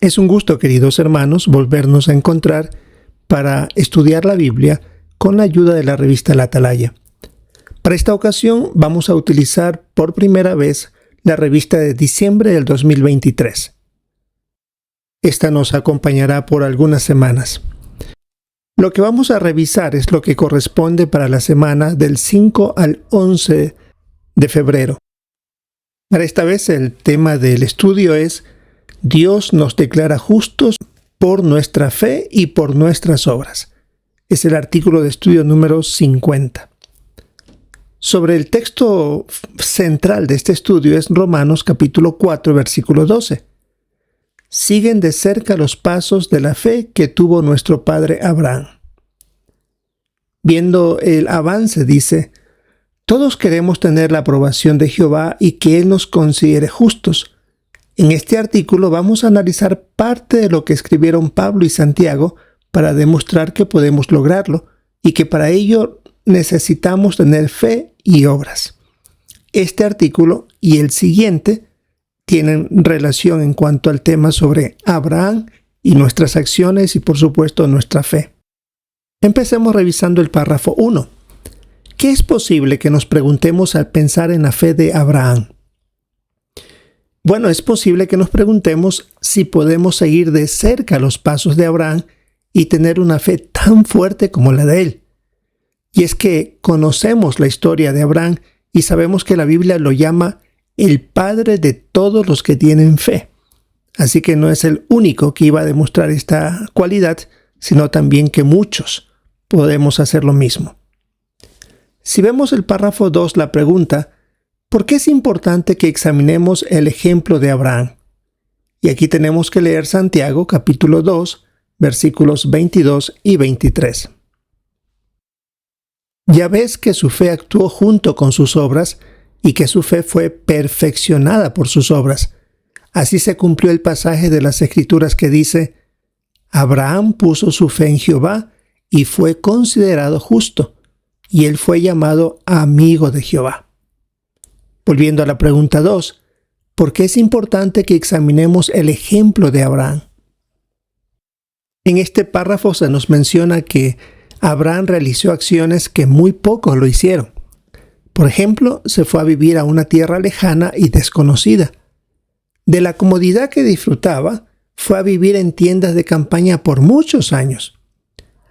Es un gusto, queridos hermanos, volvernos a encontrar para estudiar la Biblia con la ayuda de la revista La Atalaya. Para esta ocasión vamos a utilizar por primera vez la revista de diciembre del 2023. Esta nos acompañará por algunas semanas. Lo que vamos a revisar es lo que corresponde para la semana del 5 al 11 de febrero. Para esta vez el tema del estudio es Dios nos declara justos por nuestra fe y por nuestras obras. Es el artículo de estudio número 50. Sobre el texto central de este estudio es Romanos capítulo 4, versículo 12. Siguen de cerca los pasos de la fe que tuvo nuestro padre Abraham. Viendo el avance, dice, todos queremos tener la aprobación de Jehová y que Él nos considere justos. En este artículo vamos a analizar parte de lo que escribieron Pablo y Santiago para demostrar que podemos lograrlo y que para ello necesitamos tener fe y obras. Este artículo y el siguiente tienen relación en cuanto al tema sobre Abraham y nuestras acciones y por supuesto nuestra fe. Empecemos revisando el párrafo 1. ¿Qué es posible que nos preguntemos al pensar en la fe de Abraham? Bueno, es posible que nos preguntemos si podemos seguir de cerca los pasos de Abraham y tener una fe tan fuerte como la de él. Y es que conocemos la historia de Abraham y sabemos que la Biblia lo llama el padre de todos los que tienen fe. Así que no es el único que iba a demostrar esta cualidad, sino también que muchos podemos hacer lo mismo. Si vemos el párrafo 2, la pregunta, ¿por qué es importante que examinemos el ejemplo de Abraham? Y aquí tenemos que leer Santiago capítulo 2, versículos 22 y 23. Ya ves que su fe actuó junto con sus obras y que su fe fue perfeccionada por sus obras. Así se cumplió el pasaje de las Escrituras que dice, Abraham puso su fe en Jehová y fue considerado justo, y él fue llamado amigo de Jehová. Volviendo a la pregunta 2, ¿por qué es importante que examinemos el ejemplo de Abraham? En este párrafo se nos menciona que Abraham realizó acciones que muy pocos lo hicieron. Por ejemplo, se fue a vivir a una tierra lejana y desconocida. De la comodidad que disfrutaba, fue a vivir en tiendas de campaña por muchos años.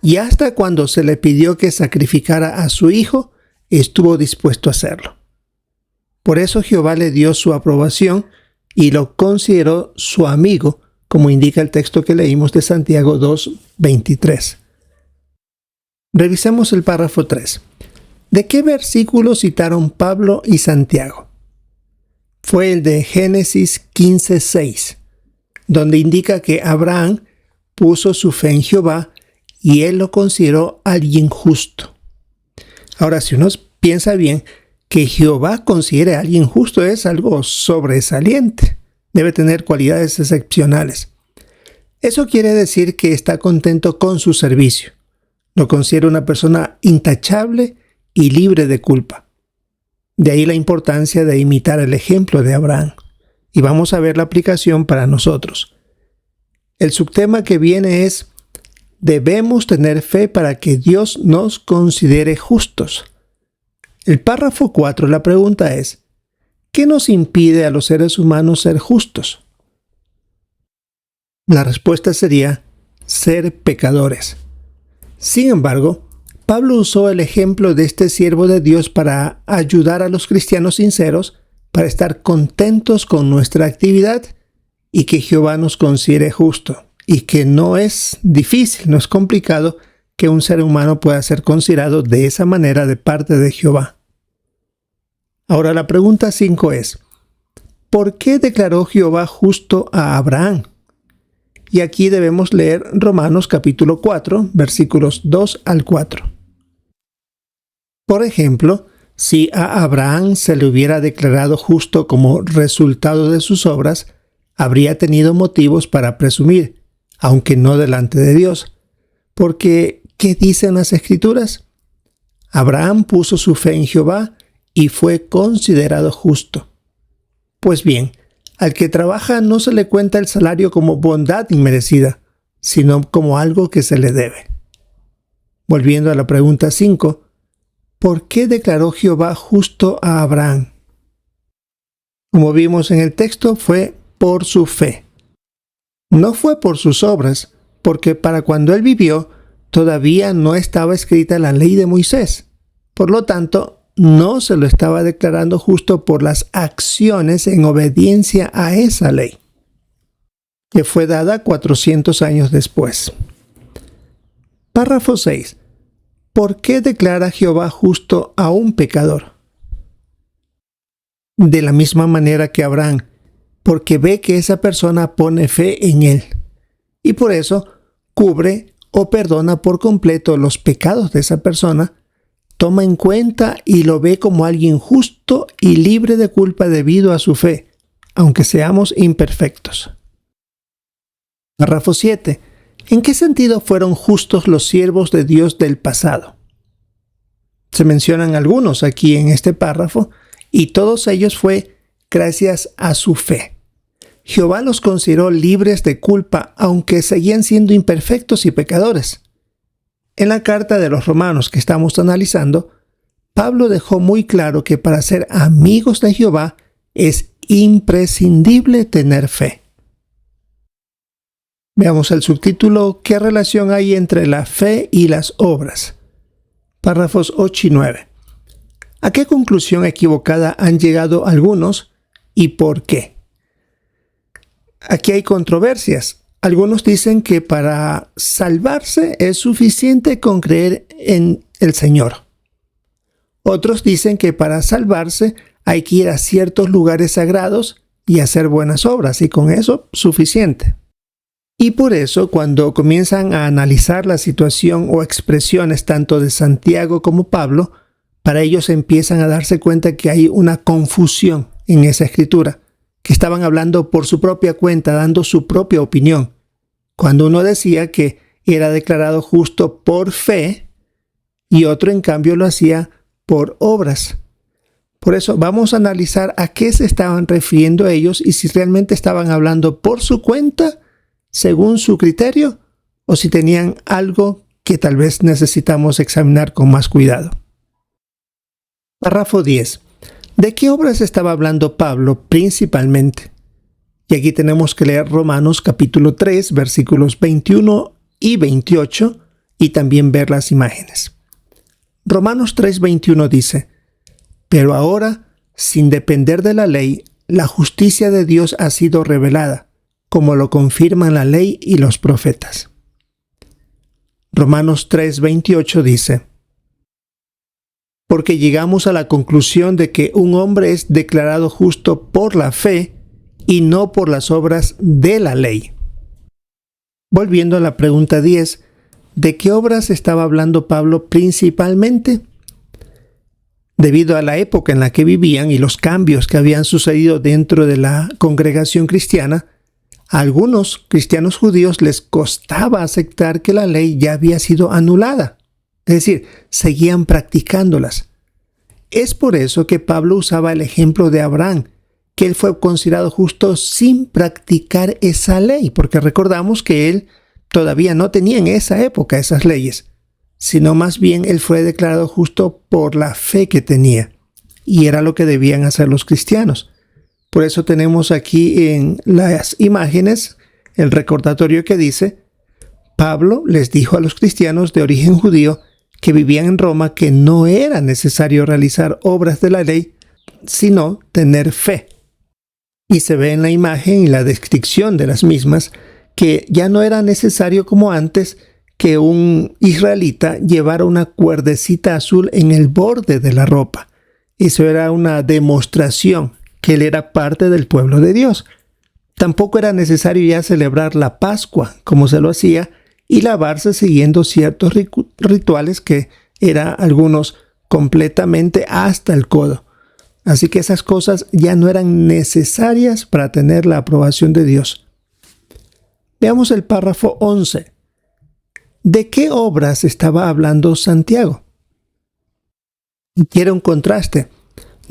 Y hasta cuando se le pidió que sacrificara a su hijo, estuvo dispuesto a hacerlo. Por eso Jehová le dio su aprobación y lo consideró su amigo, como indica el texto que leímos de Santiago 2:23. Revisemos el párrafo 3. ¿De qué versículo citaron Pablo y Santiago? Fue el de Génesis 15:6, donde indica que Abraham puso su fe en Jehová y él lo consideró alguien justo. Ahora, si uno piensa bien, que Jehová considere a alguien justo es algo sobresaliente. Debe tener cualidades excepcionales. Eso quiere decir que está contento con su servicio. Lo considera una persona intachable y libre de culpa. De ahí la importancia de imitar el ejemplo de Abraham. Y vamos a ver la aplicación para nosotros. El subtema que viene es, debemos tener fe para que Dios nos considere justos. El párrafo 4, la pregunta es, ¿qué nos impide a los seres humanos ser justos? La respuesta sería, ser pecadores. Sin embargo, Pablo usó el ejemplo de este siervo de Dios para ayudar a los cristianos sinceros para estar contentos con nuestra actividad y que Jehová nos considere justo. Y que no es difícil, no es complicado que un ser humano pueda ser considerado de esa manera de parte de Jehová. Ahora la pregunta 5 es, ¿por qué declaró Jehová justo a Abraham? Y aquí debemos leer Romanos capítulo 4, versículos 2 al 4. Por ejemplo, si a Abraham se le hubiera declarado justo como resultado de sus obras, habría tenido motivos para presumir, aunque no delante de Dios. Porque, ¿qué dicen las Escrituras? Abraham puso su fe en Jehová y fue considerado justo. Pues bien, Al que trabaja no se le cuenta el salario como bondad inmerecida, sino como algo que se le debe. Volviendo a la pregunta 5, ¿por qué declaró Jehová justo a Abraham? Como vimos en el texto, fue por su fe. No fue por sus obras, porque para cuando él vivió, todavía no estaba escrita la ley de Moisés. Por lo tanto, no se lo estaba declarando justo por las acciones en obediencia a esa ley, que fue dada 400 años después. Párrafo 6. ¿Por qué declara Jehová justo a un pecador? De la misma manera que Abraham, porque ve que esa persona pone fe en él, y por eso cubre o perdona por completo los pecados de esa persona, toma en cuenta y lo ve como alguien justo y libre de culpa debido a su fe, aunque seamos imperfectos. Párrafo 7. ¿En qué sentido fueron justos los siervos de Dios del pasado? Se mencionan algunos aquí en este párrafo, y todos ellos fue gracias a su fe. Jehová los consideró libres de culpa, aunque seguían siendo imperfectos y pecadores. En la carta de los Romanos que estamos analizando, Pablo dejó muy claro que para ser amigos de Jehová es imprescindible tener fe. Veamos el subtítulo: ¿qué relación hay entre la fe y las obras? Párrafos 8 y 9. ¿A qué conclusión equivocada han llegado algunos y por qué? Aquí hay controversias. Algunos dicen que para salvarse es suficiente con creer en el Señor. Otros dicen que para salvarse hay que ir a ciertos lugares sagrados y hacer buenas obras, y con eso suficiente. Y por eso, cuando comienzan a analizar la situación o expresiones tanto de Santiago como Pablo, para ellos empiezan a darse cuenta que hay una confusión en esa escritura, que estaban hablando por su propia cuenta, dando su propia opinión. Cuando uno decía que era declarado justo por fe y otro en cambio lo hacía por obras. Por eso vamos a analizar a qué se estaban refiriendo ellos y si realmente estaban hablando por su cuenta, según su criterio, o si tenían algo que tal vez necesitamos examinar con más cuidado. Párrafo 10. ¿De qué obras estaba hablando Pablo principalmente? Y aquí tenemos que leer Romanos capítulo 3, versículos 21 y 28, y también ver las imágenes. Romanos 3:21 dice: pero ahora, sin depender de la ley, la justicia de Dios ha sido revelada, como lo confirman la ley y los profetas. Romanos 3:28 dice: porque llegamos a la conclusión de que un hombre es declarado justo por la fe y no por las obras de la ley. Volviendo a la pregunta 10, ¿de qué obras estaba hablando Pablo principalmente? Debido a la época en la que vivían y los cambios que habían sucedido dentro de la congregación cristiana, a algunos cristianos judíos les costaba aceptar que la ley ya había sido anulada. Es decir, seguían practicándolas. Es por eso que Pablo usaba el ejemplo de Abraham, que él fue considerado justo sin practicar esa ley, porque recordamos que él todavía no tenía en esa época esas leyes, sino más bien él fue declarado justo por la fe que tenía, y era lo que debían hacer los cristianos. Por eso tenemos aquí en las imágenes el recordatorio que dice: Pablo les dijo a los cristianos de origen judío que vivían en Roma que no era necesario realizar obras de la ley, sino tener fe. Y se ve en la imagen y la descripción de las mismas que ya no era necesario como antes que un israelita llevara una cuerdecita azul en el borde de la ropa. Eso era una demostración que él era parte del pueblo de Dios. Tampoco era necesario ya celebrar la Pascua como se lo hacía y lavarse siguiendo ciertos rituales que eran algunos completamente hasta el codo. Así que esas cosas ya no eran necesarias para tener la aprobación de Dios. Veamos el párrafo 11. ¿De qué obras estaba hablando Santiago? Quiero un contraste.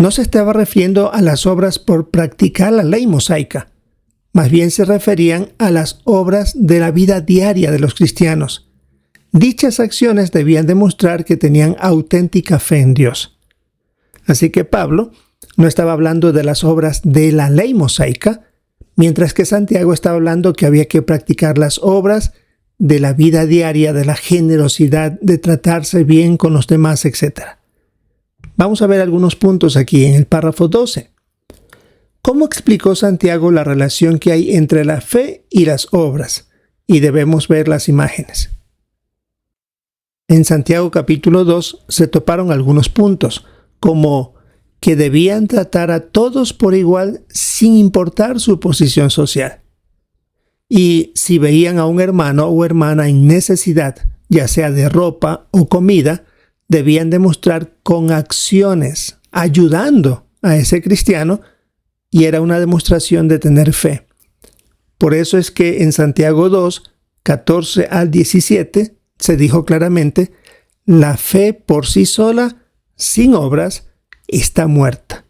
no se estaba refiriendo a las obras por practicar la ley mosaica. Más bien se referían a las obras de la vida diaria de los cristianos. Dichas acciones debían demostrar que tenían auténtica fe en Dios. Así que Pablo no estaba hablando de las obras de la ley mosaica, mientras que Santiago estaba hablando que había que practicar las obras de la vida diaria, de la generosidad, de tratarse bien con los demás, etc. Vamos a ver algunos puntos aquí en el párrafo 12. ¿Cómo explicó Santiago la relación que hay entre la fe y las obras? Y debemos ver las imágenes. En Santiago capítulo 2 se toparon algunos puntos, como que debían tratar a todos por igual sin importar su posición social. Y si veían a un hermano o hermana en necesidad, ya sea de ropa o comida, debían demostrar con acciones, ayudando a ese cristiano, y era una demostración de tener fe. Por eso es que en Santiago 2, 14 al 17, se dijo claramente, la fe por sí sola, sin obras, está muerta.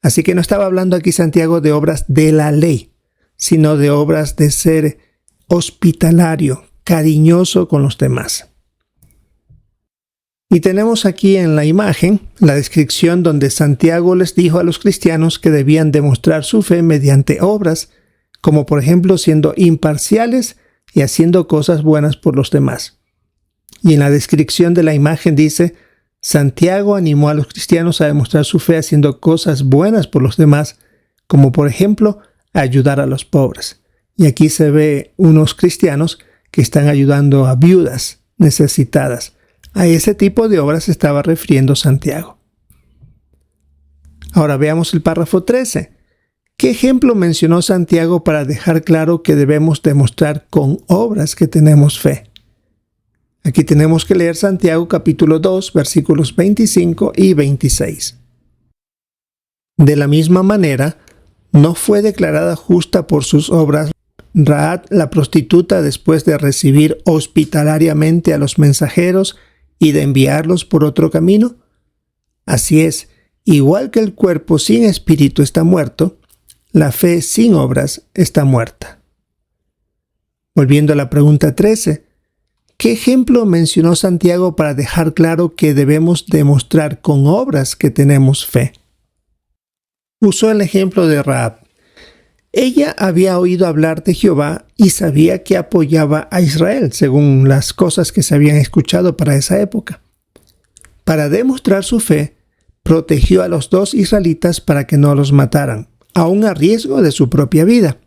Así que no estaba hablando aquí Santiago de obras de la ley, sino de obras de ser hospitalario, cariñoso con los demás. Y tenemos aquí en la imagen la descripción donde Santiago les dijo a los cristianos que debían demostrar su fe mediante obras, como por ejemplo siendo imparciales y haciendo cosas buenas por los demás. Y en la descripción de la imagen dice, Santiago animó a los cristianos a demostrar su fe haciendo cosas buenas por los demás, como por ejemplo ayudar a los pobres. Y aquí se ve unos cristianos que están ayudando a viudas necesitadas. A ese tipo de obras se estaba refiriendo Santiago. Ahora veamos el párrafo 13. ¿Qué ejemplo mencionó Santiago para dejar claro que debemos demostrar con obras que tenemos fe? Aquí tenemos que leer Santiago capítulo 2, versículos 25 y 26. De la misma manera, no fue declarada justa por sus obras Rahab la prostituta después de recibir hospitalariamente a los mensajeros y de enviarlos por otro camino. Así es, igual que el cuerpo sin espíritu está muerto, la fe sin obras está muerta. Volviendo a la pregunta 13, ¿qué ejemplo mencionó Santiago para dejar claro que debemos demostrar con obras que tenemos fe? Usó el ejemplo de Rahab. Ella había oído hablar de Jehová y sabía que apoyaba a Israel, según las cosas que se habían escuchado para esa época. Para demostrar su fe, protegió a los 2 israelitas para que no los mataran, aun a riesgo de su propia vida.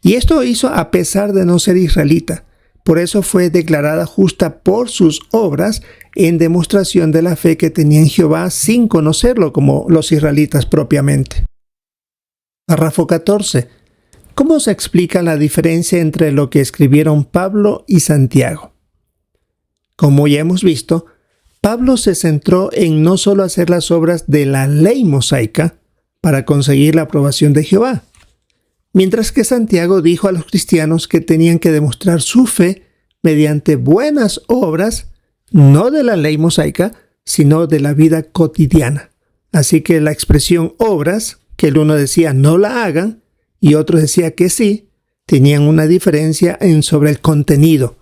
Y esto hizo a pesar de no ser israelita. Por eso fue declarada justa por sus obras en demostración de la fe que tenía en Jehová sin conocerlo como los israelitas propiamente. Párrafo 14. ¿Cómo se explica la diferencia entre lo que escribieron Pablo y Santiago? Como ya hemos visto, Pablo se centró en no solo hacer las obras de la ley mosaica para conseguir la aprobación de Jehová, mientras que Santiago dijo a los cristianos que tenían que demostrar su fe mediante buenas obras, no de la ley mosaica, sino de la vida cotidiana. Así que la expresión obras, que el uno decía no la hagan y otro decía que sí, tenían una diferencia sobre el contenido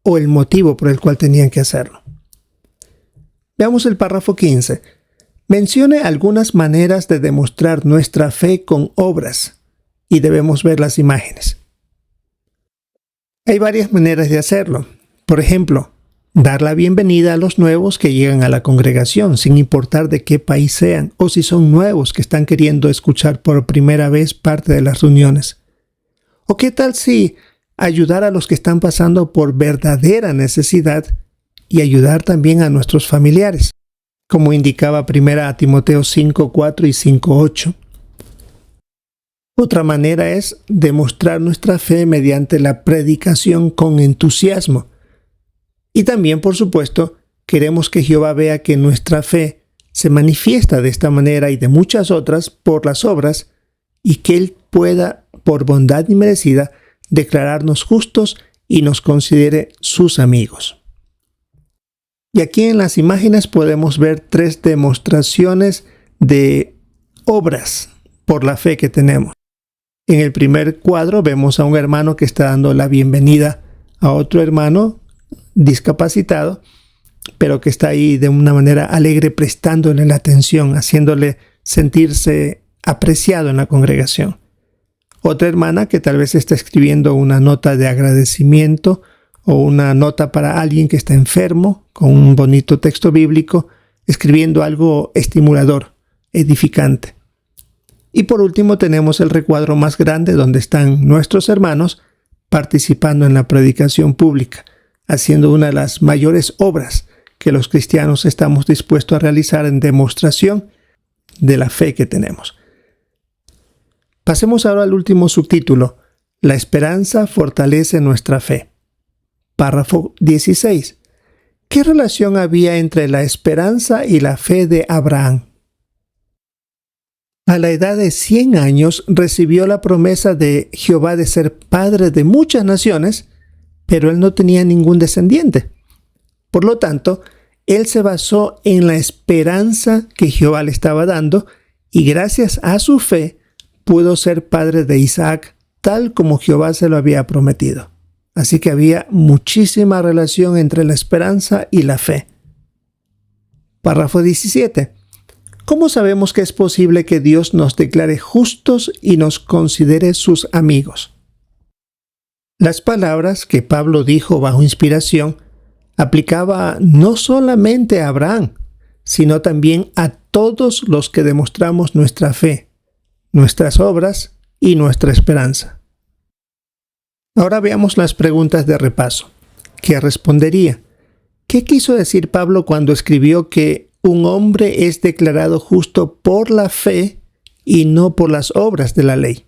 o el motivo por el cual tenían que hacerlo. Veamos el párrafo 15. Mencione algunas maneras de demostrar nuestra fe con obras y debemos ver las imágenes. Hay varias maneras de hacerlo. Por ejemplo, dar la bienvenida a los nuevos que llegan a la congregación, sin importar de qué país sean, o si son nuevos que están queriendo escuchar por primera vez parte de las reuniones. ¿O qué tal si ayudar a los que están pasando por verdadera necesidad y ayudar también a nuestros familiares, como indicaba 1 Timoteo 5:4 y 5:8? Otra manera es demostrar nuestra fe mediante la predicación con entusiasmo. Y también, por supuesto, queremos que Jehová vea que nuestra fe se manifiesta de esta manera y de muchas otras por las obras, y que Él pueda, por bondad inmerecida, declararnos justos y nos considere sus amigos. Y aquí en las imágenes podemos ver 3 demostraciones de obras por la fe que tenemos. En el primer cuadro vemos a un hermano que está dando la bienvenida a otro hermano discapacitado, pero que está ahí de una manera alegre, prestándole la atención, haciéndole sentirse apreciado en la congregación. Otra hermana que tal vez está escribiendo una nota de agradecimiento o una nota para alguien que está enfermo, con un bonito texto bíblico, escribiendo algo estimulador, edificante. Y por último tenemos el recuadro más grande donde están nuestros hermanos participando en la predicación pública, haciendo una de las mayores obras que los cristianos estamos dispuestos a realizar en demostración de la fe que tenemos. Pasemos ahora al último subtítulo: La esperanza fortalece nuestra fe. Párrafo 16. ¿Qué relación había entre la esperanza y la fe de Abraham? A la edad de 100 años recibió la promesa de Jehová de ser padre de muchas naciones, pero él no tenía ningún descendiente. Por lo tanto, él se basó en la esperanza que Jehová le estaba dando y gracias a su fe pudo ser padre de Isaac, tal como Jehová se lo había prometido. Así que había muchísima relación entre la esperanza y la fe. Párrafo 17. ¿Cómo sabemos que es posible que Dios nos declare justos y nos considere sus amigos? Las palabras que Pablo dijo bajo inspiración aplicaba no solamente a Abraham, sino también a todos los que demostramos nuestra fe, nuestras obras y nuestra esperanza. Ahora veamos las preguntas de repaso. ¿Qué respondería? ¿Qué quiso decir Pablo cuando escribió que un hombre es declarado justo por la fe y no por las obras de la ley?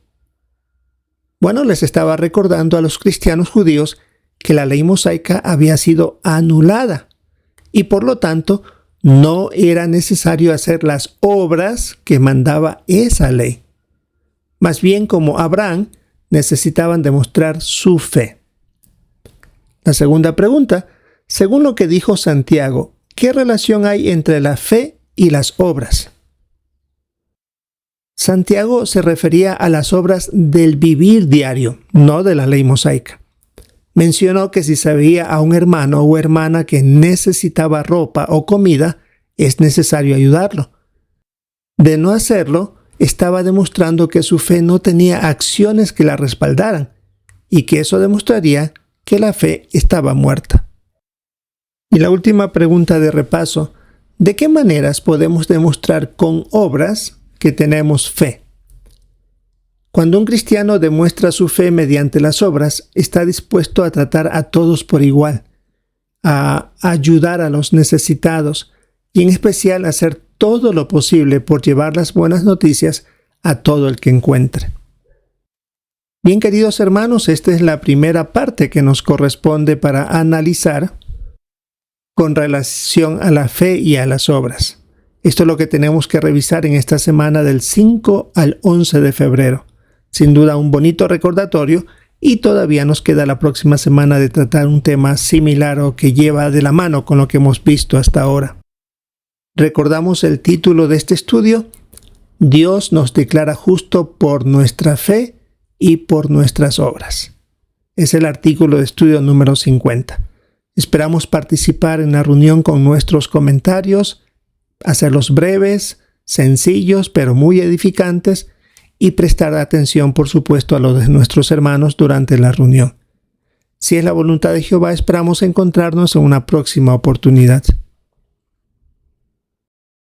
Bueno, les estaba recordando a los cristianos judíos que la ley mosaica había sido anulada y por lo tanto no era necesario hacer las obras que mandaba esa ley. Más bien, como Abraham, necesitaban demostrar su fe. La segunda pregunta: según lo que dijo Santiago, ¿qué relación hay entre la fe y las obras? Santiago se refería a las obras del vivir diario, no de la ley mosaica. Mencionó que si se veía a un hermano o hermana que necesitaba ropa o comida, es necesario ayudarlo. De no hacerlo, estaba demostrando que su fe no tenía acciones que la respaldaran y que eso demostraría que la fe estaba muerta. Y la última pregunta de repaso: ¿de qué maneras podemos demostrar con obras que tenemos fe? Cuando un cristiano demuestra su fe mediante las obras, está dispuesto a tratar a todos por igual, a ayudar a los necesitados y en especial a hacer todo lo posible por llevar las buenas noticias a todo el que encuentre. Bien, queridos hermanos, esta es la primera parte que nos corresponde para analizar con relación a la fe y a las obras. Esto es lo que tenemos que revisar en esta semana del 5 al 11 de febrero. Sin duda un bonito recordatorio y todavía nos queda la próxima semana de tratar un tema similar o que lleva de la mano con lo que hemos visto hasta ahora. Recordamos el título de este estudio: Dios nos declara justo por nuestra fe y por nuestras obras. Es el artículo de estudio número 50. Esperamos participar en la reunión con nuestros comentarios, hacerlos breves, sencillos, pero muy edificantes, y prestar atención, por supuesto, a lo de nuestros hermanos durante la reunión. Si es la voluntad de Jehová, esperamos encontrarnos en una próxima oportunidad.